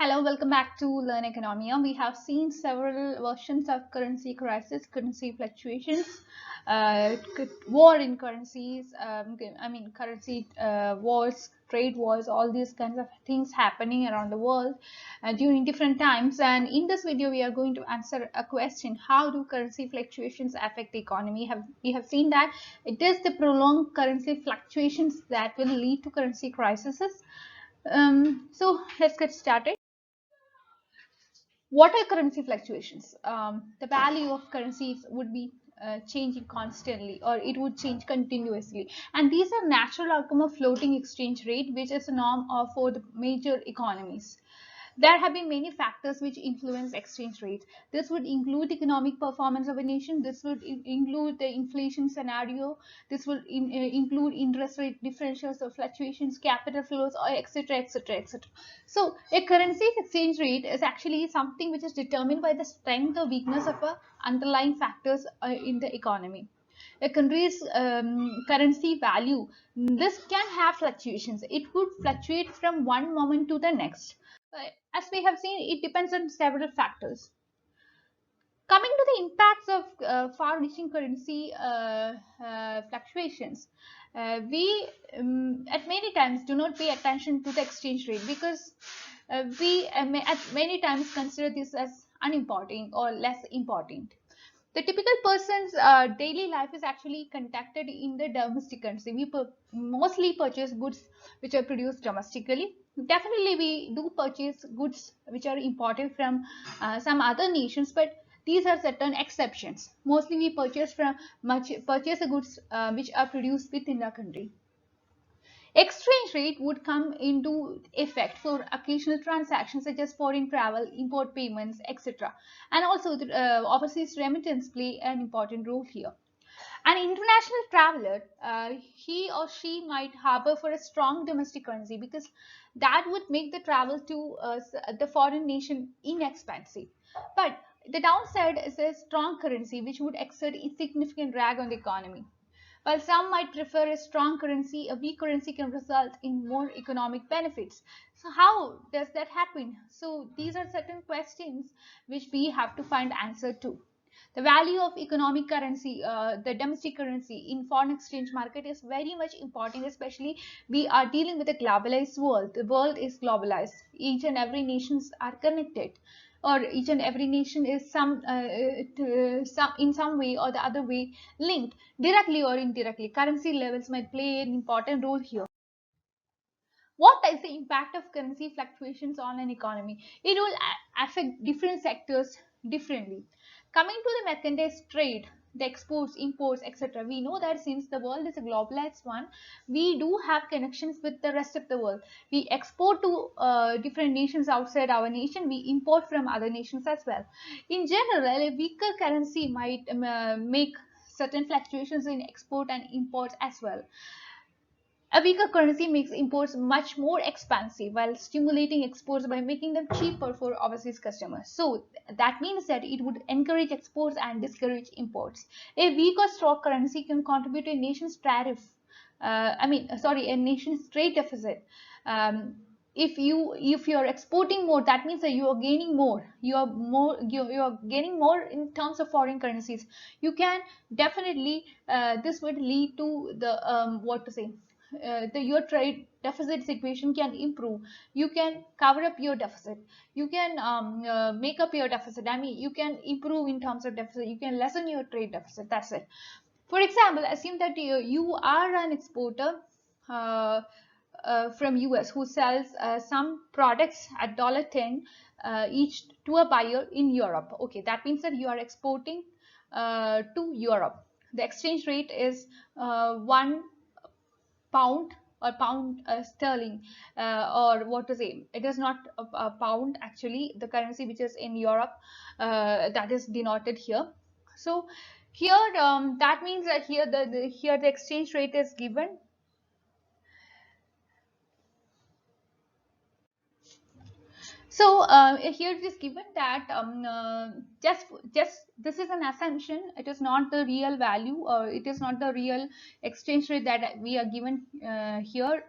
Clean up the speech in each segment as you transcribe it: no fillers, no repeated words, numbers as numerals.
Hello, welcome back to Learn Oikonomia. We have seen several versions of currency crisis, currency fluctuations, war in currencies, currency wars, trade wars, all these kinds of things happening around the world during different times. And in this video, we are going to answer a question: how do currency fluctuations affect the economy? We have seen that it is the prolonged currency fluctuations that will lead to currency crises. So let's get started. What are currency fluctuations? The value of currencies would be changing constantly, or it would change continuously, and these are natural outcome of floating exchange rate, which is a norm for the major economies. There have been many factors which influence exchange rates. This would include economic performance of a nation. This would include the inflation scenario. This would include interest rate differentials or fluctuations, capital flows, or etc. etc. etc. So, a currency's exchange rate is actually something which is determined by the strength or weakness of underlying factors in the economy. A country's currency value, this can have fluctuations. It would fluctuate from one moment to the next. As we have seen, it depends on several factors. Coming to the impacts of far-reaching currency fluctuations, we at many times do not pay attention to the exchange rate because we may at many times consider this as unimportant or less important. The typical person's daily life is actually conducted in the domestic currency. We mostly purchase goods which are produced domestically. Definitely, we do purchase goods which are imported from some other nations, but these are certain exceptions. Mostly, we purchase the goods which are produced within the country. Exchange rate would come into effect for occasional transactions such as foreign travel, import payments, etc. And also the overseas remittance play an important role here. An international traveler, he or she might harbor for a strong domestic currency because that would make the travel to the foreign nation inexpensive. But the downside is a strong currency which would exert a significant drag on the economy. While some might prefer a strong currency, a weak currency can result in more economic benefits. So, how does that happen? So, these are certain questions which we have to find answer to. The value of economic currency, the domestic currency in foreign exchange market is very much important, especially we are dealing with a globalized world. The world is globalized. Each and every nations are connected, or each and every nation is in some way or the other way linked, directly or indirectly. Currency levels might play an important role here. What is the impact of currency fluctuations on an economy? It will affect different sectors differently. Coming to the merchandise trade, the exports, imports, etc., we know that since the world is a globalized one, we do have connections with the rest of the world. We export to different nations outside our nation, we import from other nations as well. In general, a weaker currency might make certain fluctuations in export and imports as well. A weaker currency makes imports much more expensive while stimulating exports by making them cheaper for overseas customers. So that means that it would encourage exports and discourage imports. A weak or strong currency can contribute to a nation's tariff. A nation's trade deficit. If you're exporting more, that means that you are gaining more. You are gaining more in terms of foreign currencies. You can definitely this would lead to the your trade deficit situation can improve. You can cover up your deficit. You can make up your deficit. I mean, you can improve in terms of deficit. You can lessen your trade deficit. That's it. For example, assume that you are an exporter from US who sells some products at $10 each to a buyer in Europe. Okay, that means that you are exporting to Europe. The exchange rate is 1 pound or pound sterling, or what to say, it is not a pound, actually the currency which is in Europe, that is denoted here. So here that means that here the exchange rate is given. So here it is given that just this is an assumption. It is not the real value, or it is not the real exchange rate that we are given here.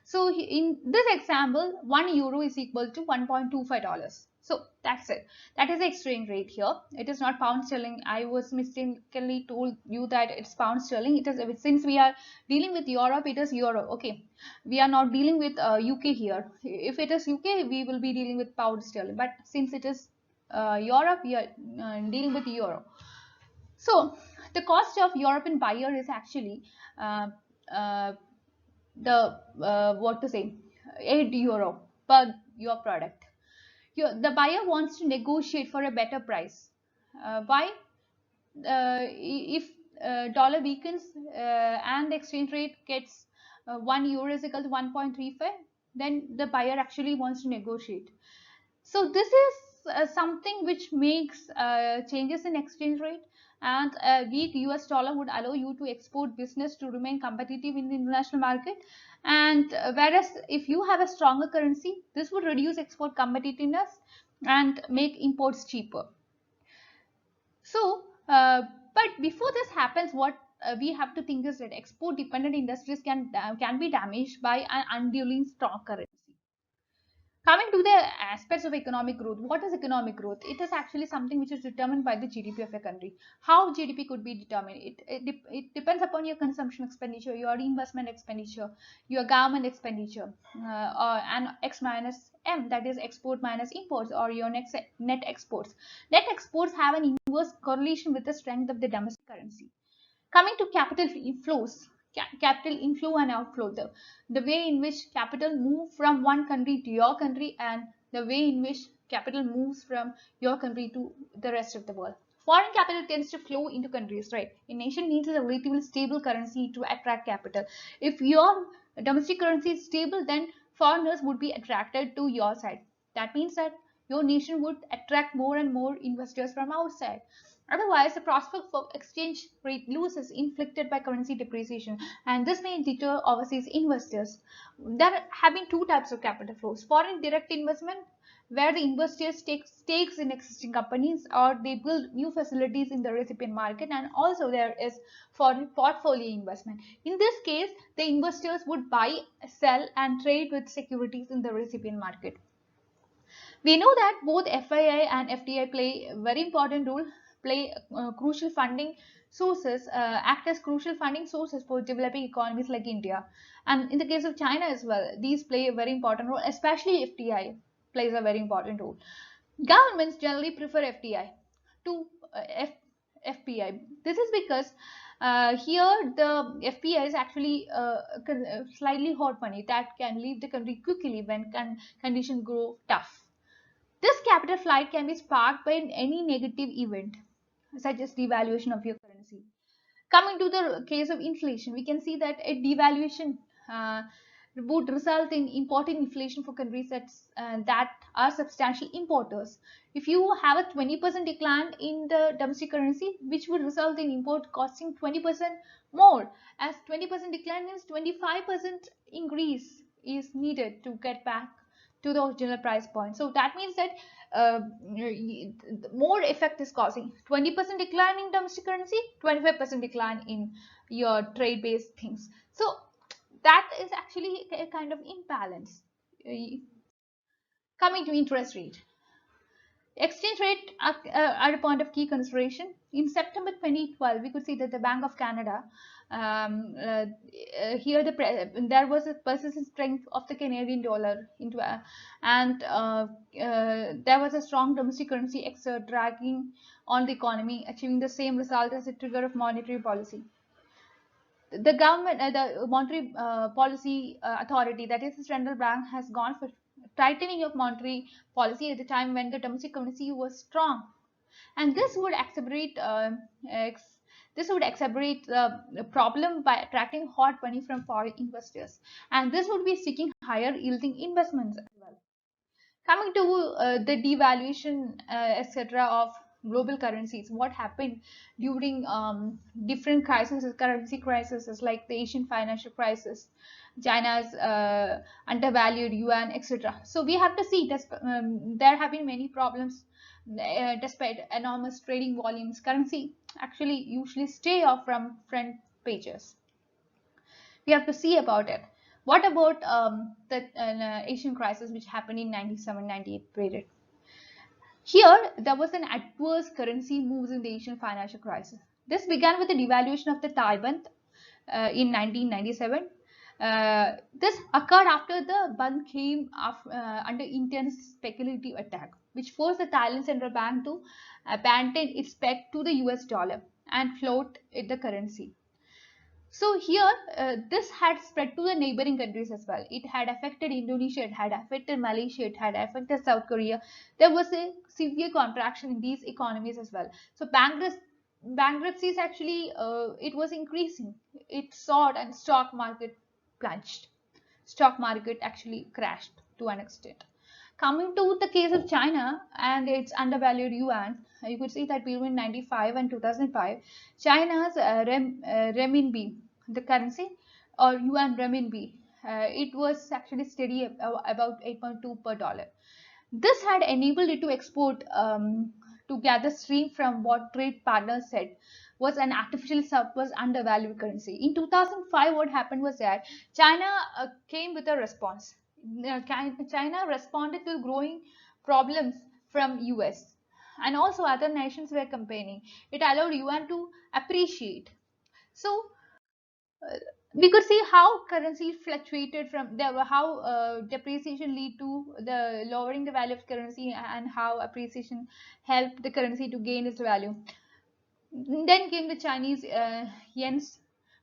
So in this example, €1 is equal to $1.25. So that's it. That is the exchange rate here. It is not pound sterling. I was mistakenly told you that it's pound sterling. It is, since we are dealing with Europe, it is euro. Okay, we are not dealing with UK here. If it is UK, we will be dealing with pound sterling. But since it is Europe, we are dealing with euro. So the cost of European buyer is actually uh, uh, the what to say, €8 per your product. The buyer wants to negotiate for a better price. Why? If dollar weakens and the exchange rate gets €1 is equal to 1.35, then the buyer actually wants to negotiate. So this is something which makes changes in exchange rate, and a weak US dollar would allow you to export business to remain competitive in the international market. And whereas if you have a stronger currency, this would reduce export competitiveness and make imports cheaper. So, but before this happens, what we have to think is that export dependent industries can be damaged by an unduly strong currency. Coming to the aspects of economic growth, what is economic growth? It is actually something which is determined by the GDP of a country. How GDP could be determined? It depends upon your consumption expenditure, your investment expenditure, your government expenditure, and X minus M, that is export minus imports, or your net exports. Net exports have an inverse correlation with the strength of the domestic currency. Coming to capital inflows, capital inflow and outflow, the way in which capital move from one country to your country, and the way in which capital moves from your country to the rest of the world. Foreign capital tends to flow into countries, right? A nation needs a relatively stable currency to attract capital. If your domestic currency is stable, then foreigners would be attracted to your side. That means that your nation would attract more and more investors from outside. Otherwise, the prospect for exchange rate losses inflicted by currency depreciation, and this may deter overseas investors. There have been two types of capital flows: foreign direct investment, where the investors take stakes in existing companies or they build new facilities in the recipient market, and also there is foreign portfolio investment. In this case, the investors would buy, sell, and trade with securities in the recipient market. We know that both FII and FDI play a very important role, play crucial funding sources, act as crucial funding sources for developing economies like India. And in the case of China as well, these play a very important role, especially FDI plays a very important role. Governments generally prefer FDI to FPI. This is because here the FPI is actually slightly hot money that can leave the country quickly when conditions grow tough. This capital flight can be sparked by any negative event, such as devaluation of your currency. Coming to the case of inflation, we can see that a devaluation uh, would result in imported inflation for countries that are substantial importers. If you have a 20% decline in the domestic currency, which would result in import costing 20% more, as 20% decline means 25% increase is needed to get back to the original price point. So that means that uh, more effect is causing 20% decline in domestic currency, 25% decline in your trade based things. So that is actually a kind of imbalance. Coming to interest rate, exchange rate are a point of key consideration. In September 2012, we could see that the Bank of Canada, here there was a persistent strength of the Canadian dollar into and there was a strong domestic currency exert dragging on the economy, achieving the same result as a trigger of monetary policy. The government, the monetary policy authority, that is the central bank, has gone for tightening of monetary policy at the time when the domestic currency was strong, and this would exacerbate the problem by attracting hot money from foreign investors, and this would be seeking higher yielding investments as well. Coming to the devaluation, etc., of global currencies, what happened during different crises, currency crises like the Asian financial crisis, China's undervalued yuan, etc. So we have to see that there have been many problems despite enormous trading volumes. Currency actually usually stay off from front pages. We have to see about it. What about the Asian crisis which happened in 97-98 period? Here, there was an adverse currency moves in the Asian financial crisis. This began with the devaluation of the Thai baht in 1997. This occurred after the baht came under intense speculative attack, which forced the Thailand central bank to abandon its peg to the US dollar and float the currency. So here, this had spread to the neighboring countries as well. It had affected Indonesia, it had affected Malaysia, it had affected South Korea. There was a severe contraction in these economies as well. So bankruptcies actually, it was increasing. It soared and stock market plunged. Stock market actually crashed to an extent. Coming to the case of China and its undervalued yuan, you could see that between 95 and 2005, China's renminbi, the currency, or yuan renminbi, it was actually steady about 8.2 per dollar. This had enabled it to export to gather stream from what trade partners said was an artificially surplus undervalued currency. In 2005, what happened was that China came with a response. China responded to growing problems from US, and also other nations were campaigning. It allowed yuan to appreciate. So we could see how currency fluctuated from there, how depreciation lead to the lowering the value of currency, and how appreciation helped the currency to gain its value. Then came the Chinese yen's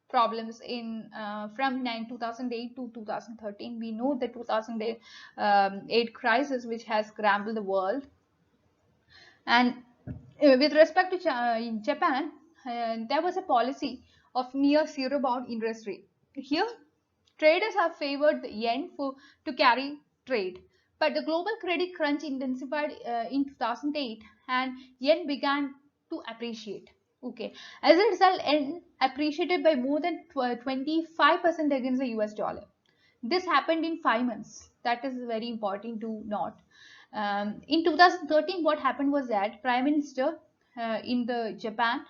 problems in from 2008 to 2013. We know the 2008 crisis which has scrambled the world. And with respect to Japan, there was a policy of near zero bound interest rate. Here, traders have favored the yen to carry trade. But the global credit crunch intensified in 2008 and yen began to appreciate. Okay. As a result, yen appreciated by more than 25% against the US dollar. This happened in 5 months. That is very important to note. In 2013, what happened was that Prime Minister in Japan,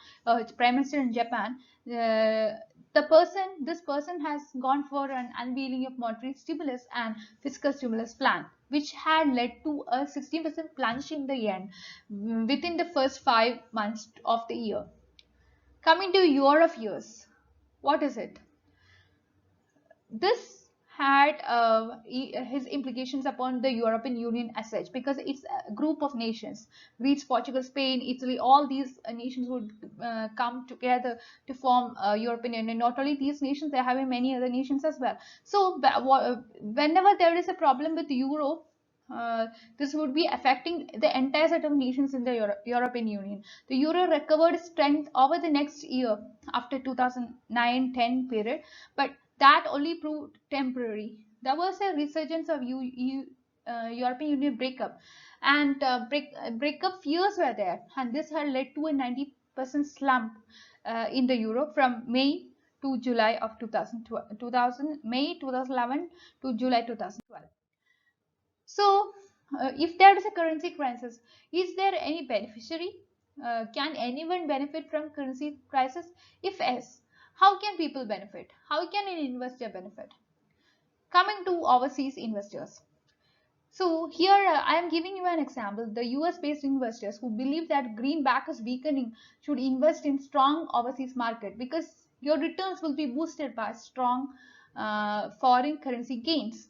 this person has gone for an unveiling of monetary stimulus and fiscal stimulus plan, which had led to a 16% plunge in the yen within the first 5 months of the year. Coming to year of years, what is it? This had his implications upon the European Union as such, because it's a group of nations. Greece, Portugal, Spain, Italy, all these nations would come together to form European Union. Not only these nations, there have been many other nations as well. So whenever there is a problem with Euro, this would be affecting the entire set of nations in the European Union. The euro recovered strength over the next year after 2009-10 period, but that only proved temporary. There was a resurgence of European Union breakup, and breakup fears were there, and this had led to a 90% slump in the euro from May to July of 2012, May 2011 to July 2012. So, if there is a currency crisis, is there any beneficiary? Can anyone benefit from currency crisis? If yes, how can people benefit? How can an investor benefit? Coming to overseas investors. So here I am giving you an example. The US based investors who believe that greenback is weakening should invest in strong overseas market, because your returns will be boosted by strong foreign currency gains.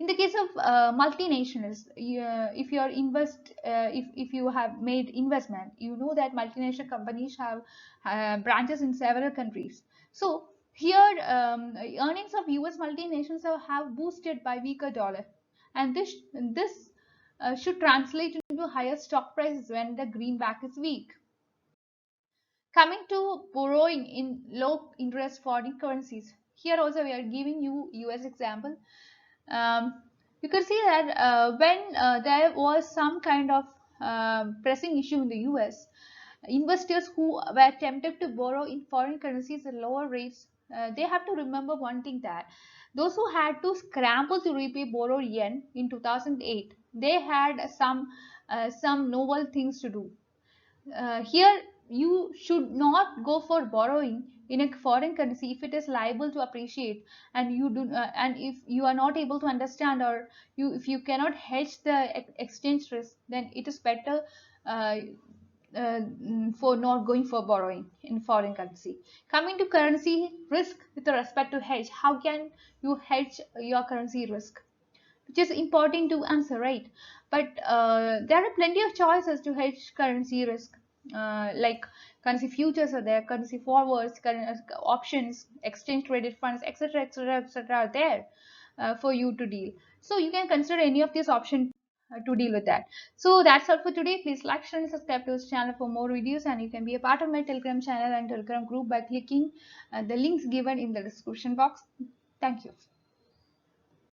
In the case of multinationals, if you are if you have made investment, you know that multinational companies have branches in several countries. So here, earnings of US multinationals have boosted by weaker dollar, and this should translate into higher stock prices when the greenback is weak. Coming to borrowing in low interest foreign currencies, here also we are giving you US example. um, you can see that when there was some kind of pressing issue in the US. Investors who were tempted to borrow in foreign currencies at lower rates, they have to remember one thing, that those who had to scramble to repay borrowed yen in 2008, they had some novel things to do. Here, you should not go for borrowing in a foreign currency if it is liable to appreciate, and and if you are not able to understand, or if you cannot hedge the exchange risk, then it is better uh, for not going for borrowing in foreign currency. Coming to currency risk with respect to hedge, how can you hedge your currency risk? Which is important to answer, right? But there are plenty of choices to hedge currency risk. Like currency futures are there, currency forwards, options, exchange traded funds, etc., etc., etc. are there for you to deal. So you can consider any of these options to deal with that. So that's all for today. Please like, share, and subscribe to this channel for more videos. And you can be a part of my Telegram channel and Telegram group by clicking the links given in the description box. Thank you.